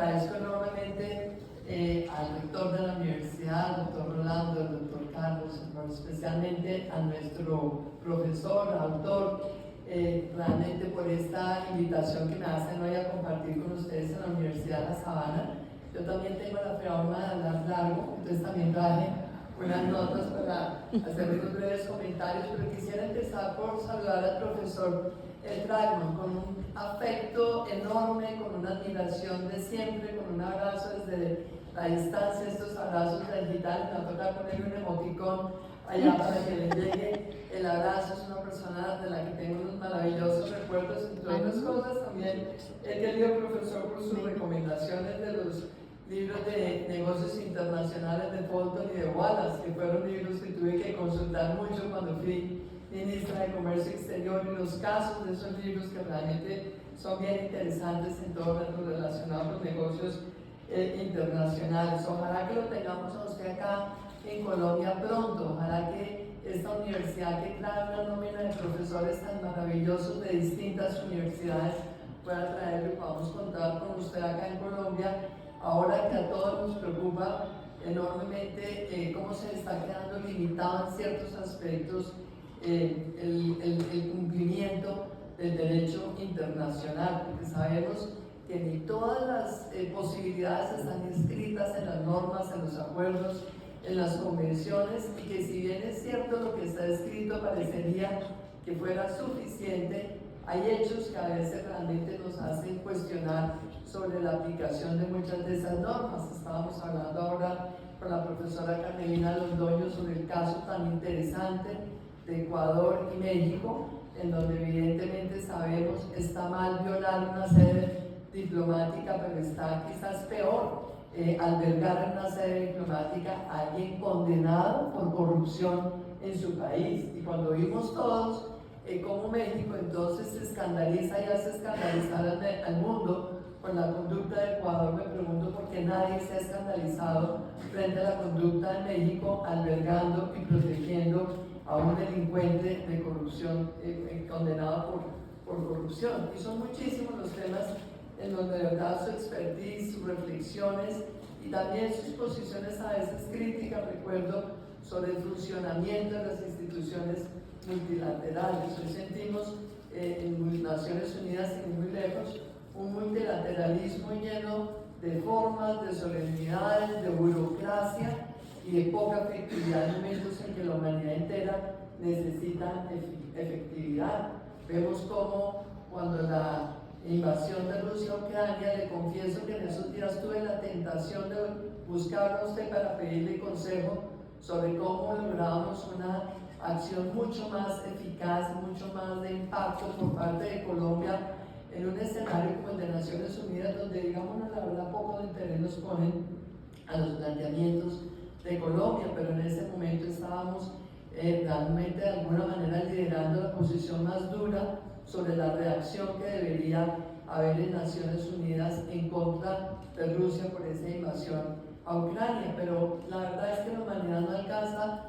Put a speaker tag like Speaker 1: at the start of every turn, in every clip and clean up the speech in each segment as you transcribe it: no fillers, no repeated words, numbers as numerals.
Speaker 1: agradezco enormemente al rector de la universidad, al doctor Rolando, al doctor Carlos, especialmente a nuestro profesor, autor, realmente por esta invitación que me hacen hoy a compartir con ustedes en la Universidad de La Sabana. Yo también tengo la forma de hablar largo, entonces también traje unas notas para hacer unos breves comentarios, pero quisiera empezar por saludar al profesor Dragman con un afecto enorme, con una admiración de siempre, con un abrazo desde la distancia, estos abrazos digitales. Me va a tocar ponerle un emoticón allá para que le llegue el abrazo. Es una persona de la que tengo unos maravillosos recuerdos, entre otras cosas. También he querido profesor por sus recomendaciones de los libros de negocios internacionales de Fulton y de Wallace, que fueron libros que tuve que consultar mucho cuando fui ministra de Comercio Exterior, y los casos de esos libros que realmente son bien interesantes en todo lo relacionado con negocios internacionales. Ojalá que lo tengamos a usted acá en Colombia pronto. Ojalá que esta universidad, que trae una nómina de profesores tan maravillosos de distintas universidades, pueda traerlo y podamos contar con usted acá en Colombia. Ahora que a todos nos preocupa enormemente cómo se está quedando limitado en ciertos aspectos el cumplimiento del derecho internacional, porque sabemos que ni todas las posibilidades están inscritas en las normas, en los acuerdos, en las convenciones, y que si bien es cierto lo que está escrito parecería que fuera suficiente, hay hechos que a veces realmente nos hacen cuestionar sobre la aplicación de muchas de esas normas. Estábamos hablando ahora con la profesora Carmelina Londoño sobre el caso tan interesante de Ecuador y México, en donde evidentemente sabemos está mal violar una sede diplomática, pero está quizás peor albergar en una sede diplomática a alguien condenado por corrupción en su país. Y cuando vimos todos cómo México entonces se escandaliza y hace escandalizar al mundo con la conducta de Ecuador, me pregunto por qué nadie se ha escandalizado frente a la conducta de México albergando y protegiendo a un delincuente de corrupción condenado por corrupción. Y son muchísimos los temas en donde de verdad su expertise, sus reflexiones y también sus posiciones a veces críticas, recuerdo, sobre el funcionamiento de las instituciones multilaterales. Hoy sentimos en Naciones Unidas, sin ir muy lejos, un multilateralismo lleno de formas, de solemnidades, de burocracia y de poca efectividad en momentos en que la humanidad entera necesita efectividad. Vemos cómo cuando la invasión de Rusia a Ucrania, le confieso que en esos días tuve la tentación de buscarlo a usted para pedirle consejo sobre cómo logramos una acción mucho más eficaz, mucho más de impacto por parte de Colombia en un escenario como el de Naciones Unidas, donde, digamos, la verdad, poco de interés nos ponen a los planteamientos de Colombia, pero en ese momento estábamos realmente de alguna manera liderando la posición más dura sobre la reacción que debería haber en Naciones Unidas en contra de Rusia por esa invasión a Ucrania. Pero la verdad es que la humanidad no alcanza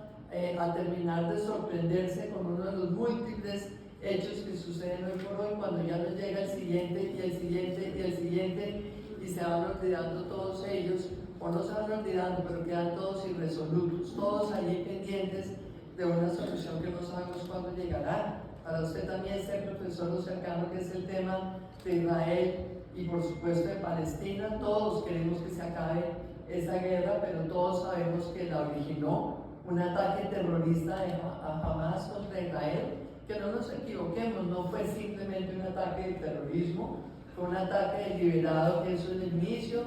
Speaker 1: a terminar de sorprenderse con uno de los múltiples hechos que suceden hoy por hoy, cuando ya nos llega el siguiente y el siguiente y el siguiente, y se van olvidando todos ellos, o no se van olvidando, pero quedan todos irresolutos, todos allí pendientes de una solución que no sabemos cuándo llegará. Para usted también ser profesor lo cercano que es el tema de Israel y por supuesto de Palestina. Todos queremos que se acabe esa guerra, pero todos sabemos que la originó un ataque terrorista de Hamas contra Israel. Que no nos equivoquemos, no fue simplemente un ataque de terrorismo, fue un ataque deliberado, que eso es el inicio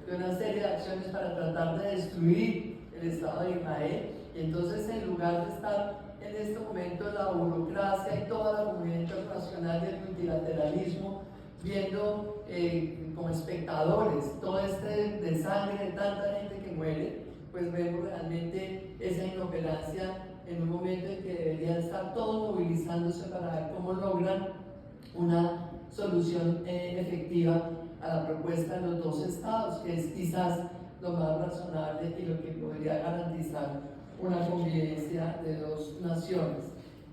Speaker 1: de una serie de acciones para tratar de destruir el Estado de Israel. Y entonces, en lugar de estar en este momento la burocracia y toda la comunidad internacional del multilateralismo viendo como espectadores todo este desastre de tanta gente que muere, pues vemos realmente esa inoperancia en un momento en que deberían estar todos movilizándose para ver cómo logran una solución efectiva a la propuesta de los dos estados, que es quizás lo más razonable y lo que podría garantizar una convivencia de dos naciones.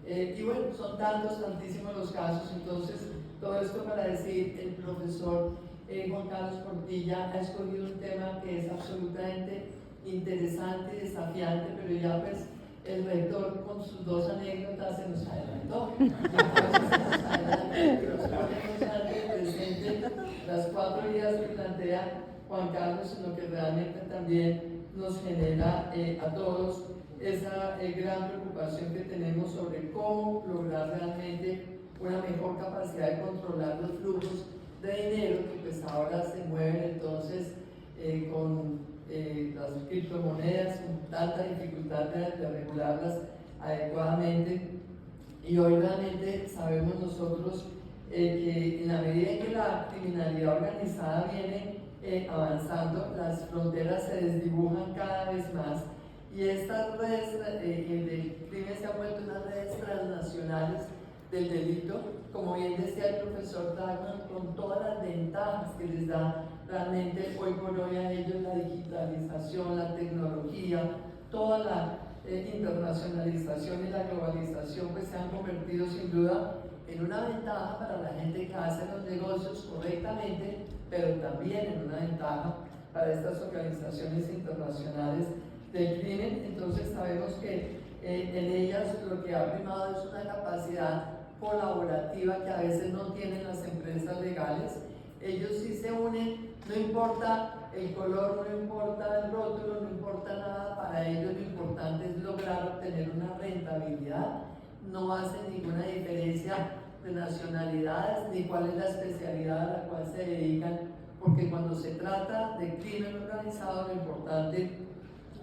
Speaker 1: Y bueno, son tantísimos los casos. Entonces todo esto para decir, el profesor Juan Carlos Portilla ha escogido un tema que es absolutamente interesante y desafiante, pero ya pues el rector con sus dos anécdotas se nos adelantó. Entonces se nos adelanta y nos ponemos ante el presente las 4 ideas que plantea Juan Carlos, sino que realmente también nos genera a todos esa gran preocupación que tenemos sobre cómo lograr realmente una mejor capacidad de controlar los flujos de dinero que pues ahora se mueven entonces con las criptomonedas, con tanta dificultad de regularlas adecuadamente. Y hoy realmente sabemos nosotros que en la medida en que la criminalidad organizada viene avanzando, las fronteras se desdibujan cada vez más y estas redes del crimen se han vuelto unas redes transnacionales del delito, como bien decía el profesor Dragman, con todas las ventajas que les da realmente hoy por hoy a ellos la digitalización, la tecnología, toda la internacionalización y la globalización, pues se han convertido sin duda en una ventaja para la gente que hace los negocios correctamente, pero también en una ventaja para estas organizaciones internacionales del crimen. Entonces sabemos que en ellas lo que ha primado es una capacidad colaborativa que a veces no tienen las empresas legales. Ellos sí se unen, no importa el color, no importa el rótulo, no importa nada, para ellos lo importante es lograr obtener una rentabilidad. No hacen ninguna diferencia de nacionalidades ni cuál es la especialidad a la cual se dedican, porque cuando se trata de crimen organizado lo importante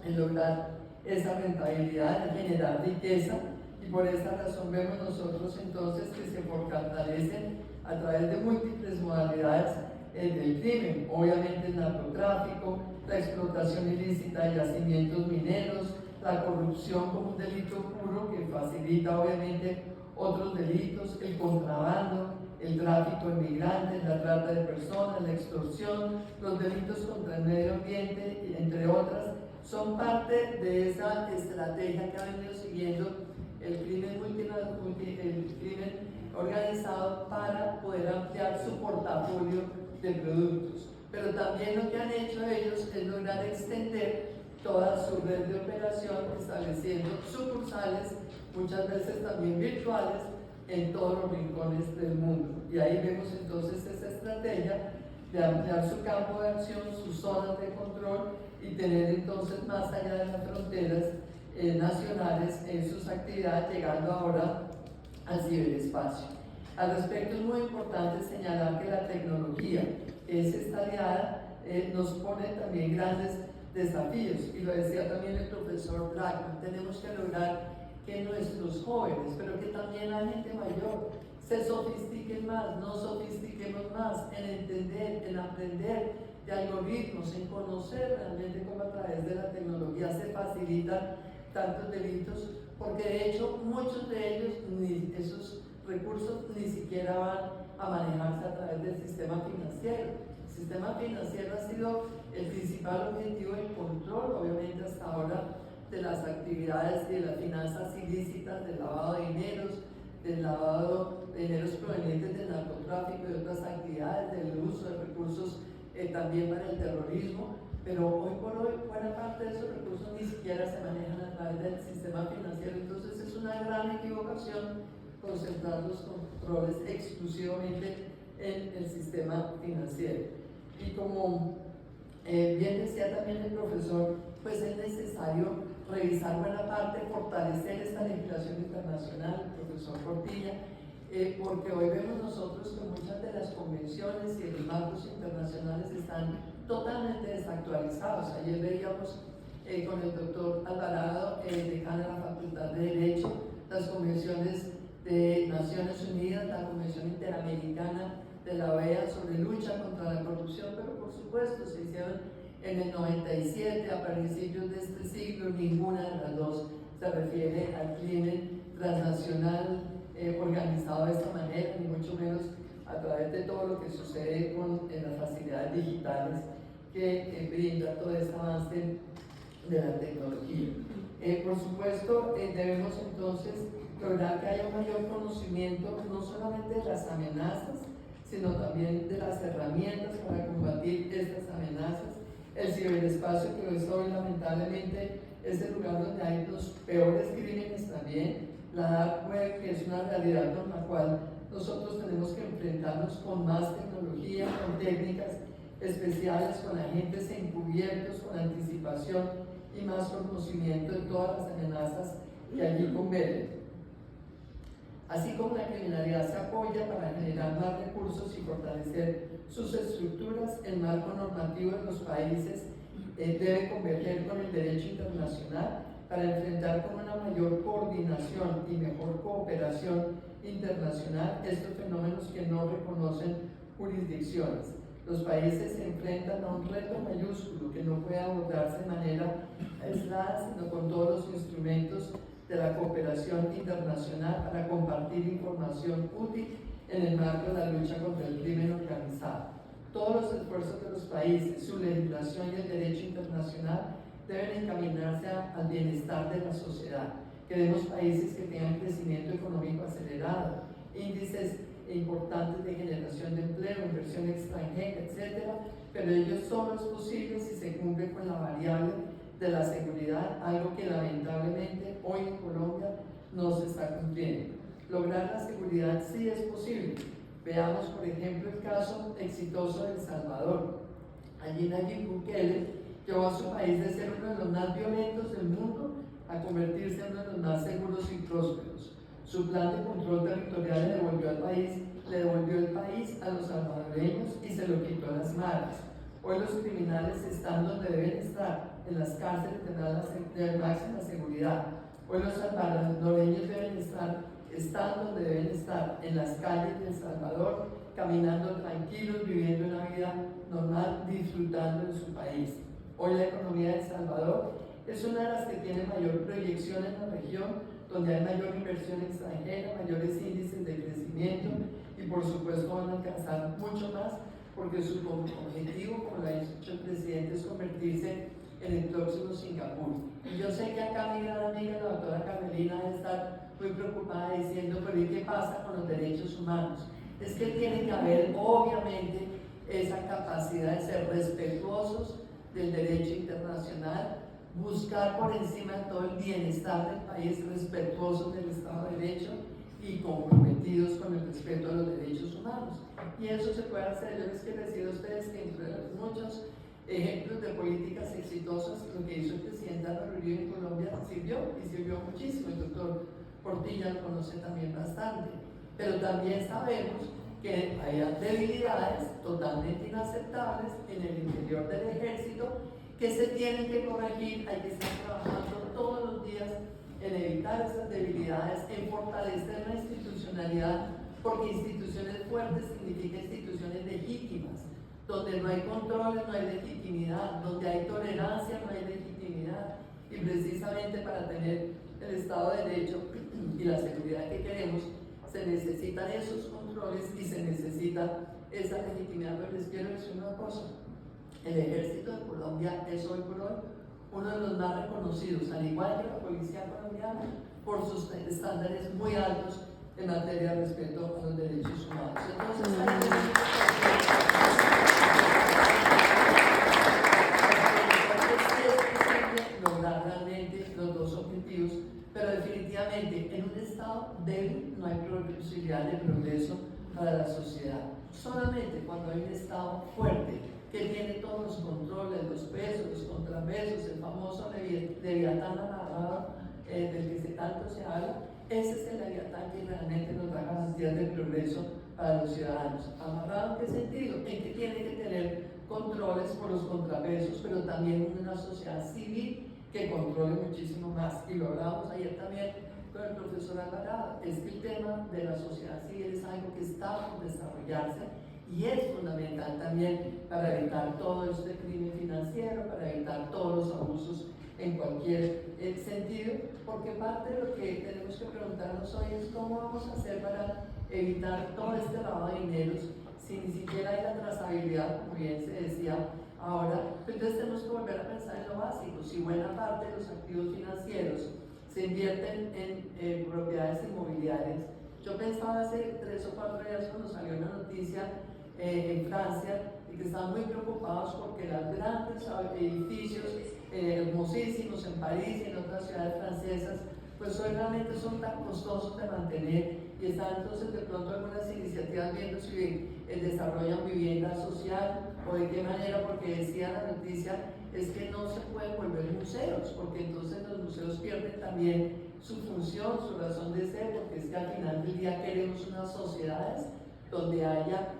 Speaker 1: es lograr esa rentabilidad, generar riqueza, y por esa razón vemos nosotros entonces que se fortalecen a través de múltiples modalidades del crimen, obviamente el narcotráfico, la explotación ilícita de yacimientos mineros, la corrupción como un delito puro que facilita obviamente otros delitos, el contrabando, el tráfico de migrantes, la trata de personas, la extorsión, los delitos contra el medio ambiente, entre otras, son parte de esa estrategia que ha venido siguiendo el crimen organizado para poder ampliar su portafolio de productos. Pero también lo que han hecho ellos es lograr extender toda su red de operación, estableciendo sucursales, muchas veces también virtuales, en todos los rincones del mundo. Y ahí vemos entonces esa estrategia de ampliar su campo de acción, sus zonas de control y tener entonces más allá de las fronteras nacionales en sus actividades, llegando ahora al ciberespacio. Al respecto es muy importante señalar que la tecnología es esta aliada, nos pone también grandes desafíos, y lo decía también el profesor Blackman, tenemos que lograr que nuestros jóvenes, pero que también la gente mayor, se sofistiquen más, nos sofistiquemos más en entender, en aprender de algoritmos, en conocer realmente cómo a través de la tecnología se facilitan tantos delitos, porque de hecho muchos de ellos, esos recursos ni siquiera van a manejarse a través del sistema financiero. El sistema financiero ha sido el principal objetivo del control, obviamente hasta ahora, de las actividades de las finanzas ilícitas, del lavado de dineros, del lavado de dineros provenientes del narcotráfico y otras actividades, del uso de recursos también para el terrorismo, pero hoy por hoy buena parte de esos recursos ni siquiera se manejan a través del sistema financiero. Entonces es una gran equivocación concentrar los controles exclusivamente en el sistema financiero. Y como bien decía también el profesor, pues es necesario revisar buena parte, fortalecer esta legislación internacional, el profesor Portilla, porque hoy vemos nosotros que muchas de las convenciones y los marcos internacionales están totalmente desactualizados. Ayer veíamos con el doctor Alvarado, decano de la Facultad de Derecho, las convenciones de Naciones Unidas, la Convención Interamericana de la OEA sobre lucha contra la corrupción, pero por supuesto se hicieron en el 97, a principios de este siglo. Ninguna de las dos se refiere al crimen transnacional organizado de esta manera, ni mucho menos a través de todo lo que sucede con las facilidades digitales que brinda todo este avance de la tecnología. Por supuesto, debemos entonces lograr que haya un mayor conocimiento no solamente de las amenazas, sino también de las herramientas para combatir estas amenazas. El ciberespacio, que hoy lamentablemente es el lugar donde hay los peores crímenes también, la dark web, que es una realidad con la cual nosotros tenemos que enfrentarnos con más tecnología, con técnicas especiales, con agentes encubiertos, con anticipación y más conocimiento de todas las amenazas que allí convergen. Así como la criminalidad se apoya para generar más recursos y fortalecer sus estructuras, el marco normativo de los países debe converger con el derecho internacional para enfrentar con una mayor coordinación y mejor cooperación internacional estos fenómenos que no reconocen jurisdicciones. Los países se enfrentan a un reto mayúsculo que no puede abordarse de manera aislada, sino con todos los instrumentos de la cooperación internacional para compartir información útil en el marco de la lucha contra el crimen organizado. Todos los esfuerzos de los países, su legislación y el derecho internacional deben encaminarse al bienestar de la sociedad. Queremos países que tengan crecimiento económico acelerado, índices importantes de generación de empleo, inversión extranjera, etc. Pero ello solo es posible si se cumple con la variable de la seguridad, algo que lamentablemente hoy en Colombia no se está cumpliendo. Lograr la seguridad sí es posible. Veamos, por ejemplo, el caso exitoso de El Salvador. Allí Nayib Bukele llevó a su país de ser uno de los más violentos del mundo a convertirse en uno de los más seguros y prósperos. Su plan de control territorial le devolvió el país a los salvadoreños y se lo quitó a las maras. Hoy los criminales están donde deben estar, en las cárceles de máxima seguridad. Hoy los salvadoreños están donde deben estar, en las calles de El Salvador, caminando tranquilos, viviendo una vida normal, disfrutando de su país. Hoy la economía de El Salvador es una de las que tiene mayor proyección en la región, donde hay mayor inversión extranjera, mayores índices de crecimiento y por supuesto van a alcanzar mucho más porque su objetivo, como lo ha dicho el presidente, es convertirse en el próximo Singapur. Y yo sé que acá mi gran amiga, la doctora Carmelina, debe estar muy preocupada diciendo, pero ¿y qué pasa con los derechos humanos? Es que tiene que haber, obviamente, esa capacidad de ser respetuosos del derecho internacional, buscar por encima de todo el bienestar del país, respetuosos del Estado de Derecho y comprometidos con el respeto a los derechos humanos. Y eso se puede hacer. Yo les quiero decir a ustedes que entre los muchos ejemplos de políticas exitosas, lo que hizo el presidente Álvaro Uribe en Colombia sirvió muchísimo. El doctor Portilla lo conoce también bastante. Pero también sabemos que hay debilidades totalmente inaceptables en el interior del ejército que se tienen que corregir. Hay que estar trabajando todos los días en evitar esas debilidades, en fortalecer la institucionalidad, porque instituciones fuertes significa instituciones legítimas, donde no hay controles, no hay legitimidad, donde hay tolerancia, no hay legitimidad. Y precisamente para tener el Estado de Derecho y la seguridad que queremos, se necesitan esos controles y se necesita esa legitimidad. Pero les quiero decir una cosa, el ejército de Colombia es hoy por hoy uno de los más reconocidos, al igual que la policía colombiana, por sus estándares muy altos en materia de respeto a los derechos humanos. Entonces, es posible lograr realmente los dos objetivos, pero definitivamente en un Estado débil no hay posibilidad de progreso para la sociedad. Solamente cuando hay un Estado fuerte, que tiene todos los controles, los pesos, los contrapesos, el famoso leviatán amarrado del que tanto se habla, ese es el leviatán que realmente nos da garantías de progreso para los ciudadanos. ¿Amarrado en qué sentido? En que tiene que tener controles por los contrapesos, pero también una sociedad civil que controle muchísimo más. Y lo hablábamos ayer también con el profesor Alvarado, es que el tema de la sociedad civil es algo que está por desarrollarse y es fundamental también para evitar todo este crimen financiero, para evitar todos los abusos en cualquier sentido, porque parte de lo que tenemos que preguntarnos hoy es cómo vamos a hacer para evitar todo este lavado de dineros si ni siquiera hay la trazabilidad, como bien se decía ahora. Entonces tenemos que volver a pensar en lo básico. Si buena parte de los activos financieros se invierten en propiedades inmobiliarias, Yo pensaba hace 3 o 4 días cuando salió una noticia en Francia y que estaban muy preocupados porque los grandes edificios hermosísimos en París y en otras ciudades francesas pues hoy realmente son tan costosos de mantener y están entonces de pronto algunas iniciativas viendo si desarrollan vivienda social o de qué manera, porque decía la noticia es que no se pueden volver museos, porque entonces los museos pierden también su función, su razón de ser, porque es que al final del día queremos unas sociedades donde haya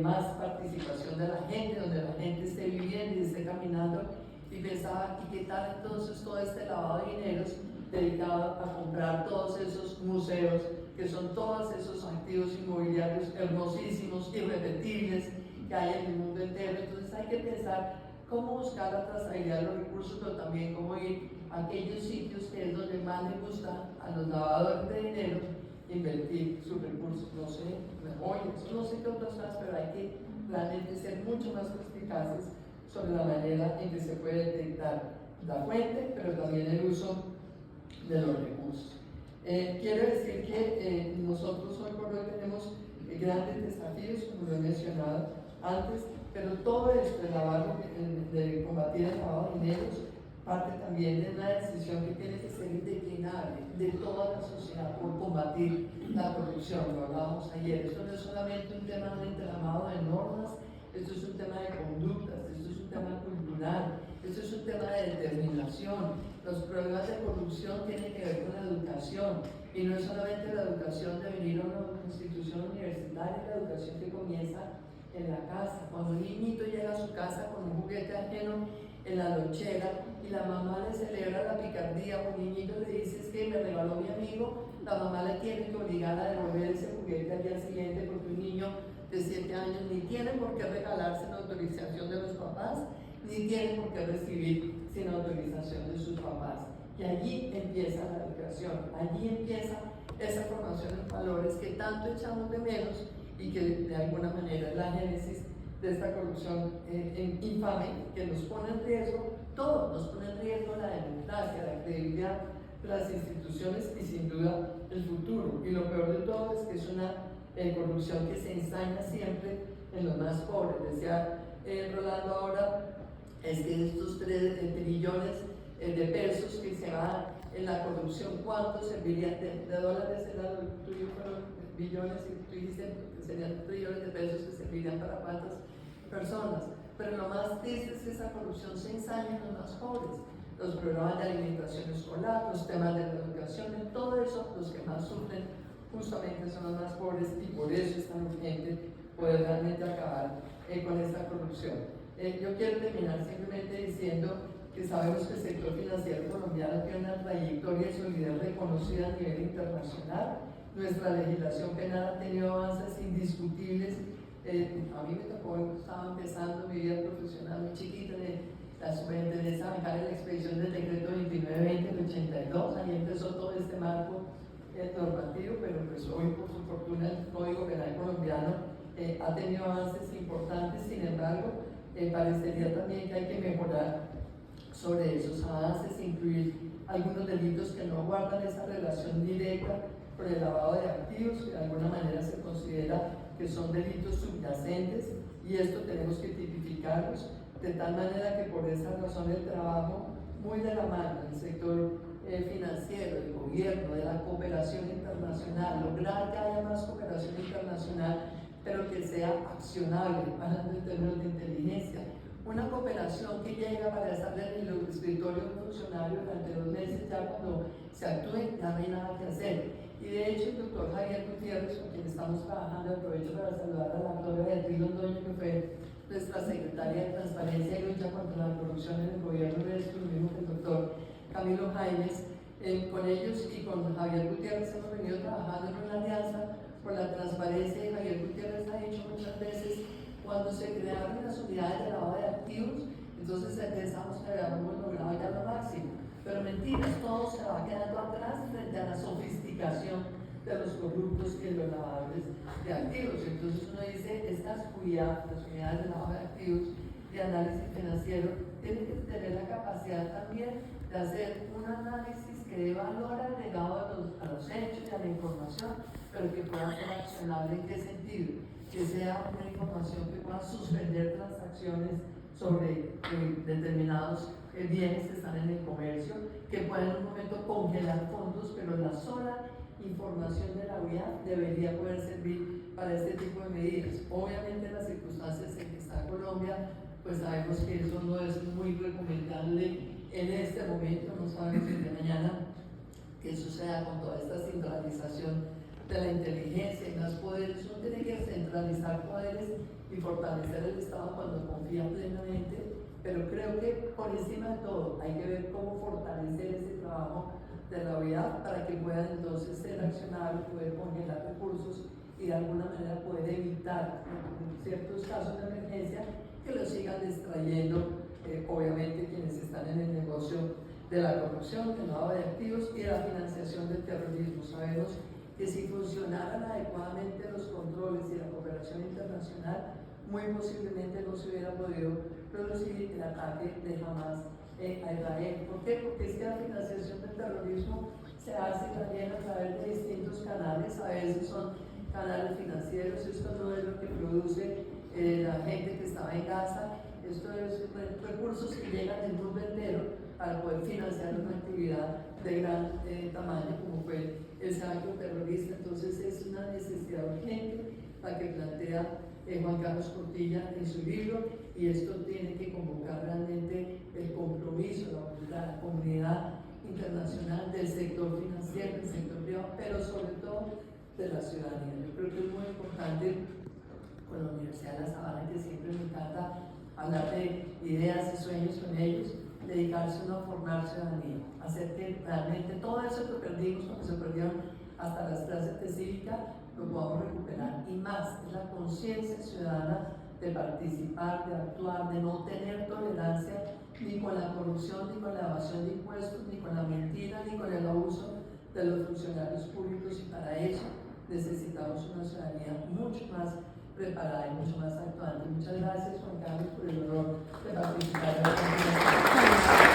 Speaker 1: más participación de la gente, donde la gente esté viviendo y esté caminando, y pensaba, ¿y qué tal entonces todo este lavado de dineros dedicado a comprar todos esos museos, que son todos esos activos inmobiliarios hermosísimos, irrepetibles, que hay en el mundo entero? Entonces hay que pensar cómo buscar la trazabilidad de los recursos, pero también cómo ir a aquellos sitios que es donde más les gusta a los lavadores de dinero invertir sus recursos, no sé, joyas, no sé qué otras cosas, pero hay que realmente ser mucho más perspicaces sobre la manera en que se puede detectar la fuente, pero también el uso de los recursos. Quiero decir que nosotros hoy por hoy tenemos grandes desafíos, como lo he mencionado antes, pero todo esto de combatir el lavado de dinero parte también de una decisión que tiene que ser indeclinable de toda la sociedad por combatir la corrupción. Lo hablábamos ayer. Esto no es solamente un tema de entramado de normas, esto es un tema de conductas, esto es un tema cultural, esto es un tema de determinación. Los problemas de corrupción tienen que ver con la educación, y no es solamente la educación de venir a una institución universitaria, la educación que comienza en la casa. Cuando un niñito llega a su casa con un juguete ajeno en la lonchera y la mamá le celebra la picardía, un niñito le dice es que me regaló mi amigo, la mamá le tiene que obligar a devolver ese juguete al día siguiente, porque un niño de 7 años ni tiene por qué regalarse sin autorización de los papás, ni tiene por qué recibir sin autorización de sus papás. Y allí empieza la educación, allí empieza esa formación en valores que tanto echamos de menos y que de alguna manera es la génesis de esta corrupción infame que nos pone en riesgo todo, nos pone en riesgo la democracia, la credibilidad de las instituciones y sin duda el futuro. Y lo peor de todo es que es una corrupción que se ensaña siempre en los más pobres. Decía Rolando ahora, es que estos 3 trillones de pesos que se van en la corrupción, ¿cuánto servirían de dólares? Era lo tuyo, fueron billones, y tú dijiste que serían trillones de pesos que servirían para cuántas personas. Pero lo más triste es que esa corrupción se ensaña en los más pobres. Los programas de alimentación escolar, los temas de la educación, en todo eso los que más sufren justamente son los más pobres, y por eso es tan urgente poder realmente acabar con esta corrupción. Yo quiero terminar simplemente diciendo que sabemos que el sector financiero colombiano tiene una trayectoria de solidez reconocida a nivel internacional. Nuestra legislación penal ha tenido avances indiscutibles. A mí me tocó, estaba empezando mi vida profesional muy chiquita, la superintendencia bancaria, la expedición del decreto 2920 del 82, ahí empezó todo este marco normativo, pero pues hoy por su fortuna el Código Penal colombiano ha tenido avances importantes. Sin embargo, parecería también que hay que mejorar sobre esos avances, incluir algunos delitos que no guardan esa relación directa con el lavado de activos, que de alguna manera se considera que son delitos subyacentes, y esto tenemos que tipificarlos de tal manera que por esa razón el trabajo muy de la mano del sector financiero, del gobierno, de la cooperación internacional, lograr que haya más cooperación internacional, pero que sea accionable, hablando en términos de inteligencia. Una cooperación que llega para estar en el escritorio de un funcionario durante 2 meses, ya cuando se actúe ya no hay nada que hacer. Y de hecho el doctor Javier Gutiérrez, con quien estamos trabajando, aprovecho para saludar a la doctora Beatriz Londoño, que fue nuestra secretaria de Transparencia y Lucha contra la Corrupción en el gobierno de esto, lo mismo que el doctor Camilo Jaimes. Con ellos y con Javier Gutiérrez hemos venido trabajando en una alianza por la transparencia, y Javier Gutiérrez ha dicho muchas veces, cuando se crearon las unidades de lavado de activos, entonces pensamos que habíamos logrado ya lo máximo. Pero mentiras, todo se va quedando atrás frente a la sofisticación de los corruptos y de los lavadores de activos. Entonces uno dice, estas unidades, las unidades de lavado de activos, de análisis financiero, tiene que tener la capacidad también de hacer un análisis que dé valor agregado a los hechos y a la información, pero que pueda ser accionable. ¿En qué sentido? Que sea una información que pueda suspender transacciones sobre determinados bienes que están en el comercio, que pueda en un momento congelar fondos, pero la sola información de la OIA debería poder servir para este tipo de medidas. Obviamente en las circunstancias en que está Colombia, pues sabemos que eso no es muy recomendable en este momento, no sabemos si de mañana que suceda con toda esta centralización de la inteligencia y más poderes. Uno tiene que centralizar poderes y fortalecer el Estado cuando confía plenamente, pero creo que por encima de todo hay que ver cómo fortalecer ese trabajo de la OEA para que puedan entonces ser accionables, poder congelar recursos y de alguna manera poder evitar en ciertos casos de emergencia que los sigan distrayendo, obviamente quienes están en el negocio de la corrupción, del lavado de activos y de la financiación del terrorismo. Sabemos que si funcionaran adecuadamente los controles y la cooperación internacional, muy posiblemente no se hubiera podido producir el ataque de Hamas a Israel. ¿Por qué? Porque es que la financiación del terrorismo se hace también a través de distintos canales, a veces son canales financieros, esto no es lo que produce la gente que estaba en Gaza, esto es recursos que llegan del mundo entero para poder financiar una actividad de gran tamaño como fue ese acto terrorista. Entonces es una necesidad urgente la que plantea Juan Carlos Portilla en su libro, y esto tiene que convocar realmente el compromiso, la comunidad internacional, del sector financiero, del sector privado, pero sobre todo de la ciudadanía. Yo creo que es muy importante con la Universidad de La Sabana, que siempre me encanta hablar de ideas y sueños con ellos, dedicarse uno a formar ciudadanía, hacer que realmente todo eso que perdimos cuando se perdieron hasta las clases de cívica, lo podamos recuperar. Y más, es la conciencia ciudadana de participar, de actuar, de no tener tolerancia ni con la corrupción, ni con la evasión de impuestos, ni con la mentira, ni con el abuso de los funcionarios públicos, y para eso necesitamos una ciudadanía mucho más preparada y mucho más actuante. Muchas gracias, Juan Carlos, por el honor de participar.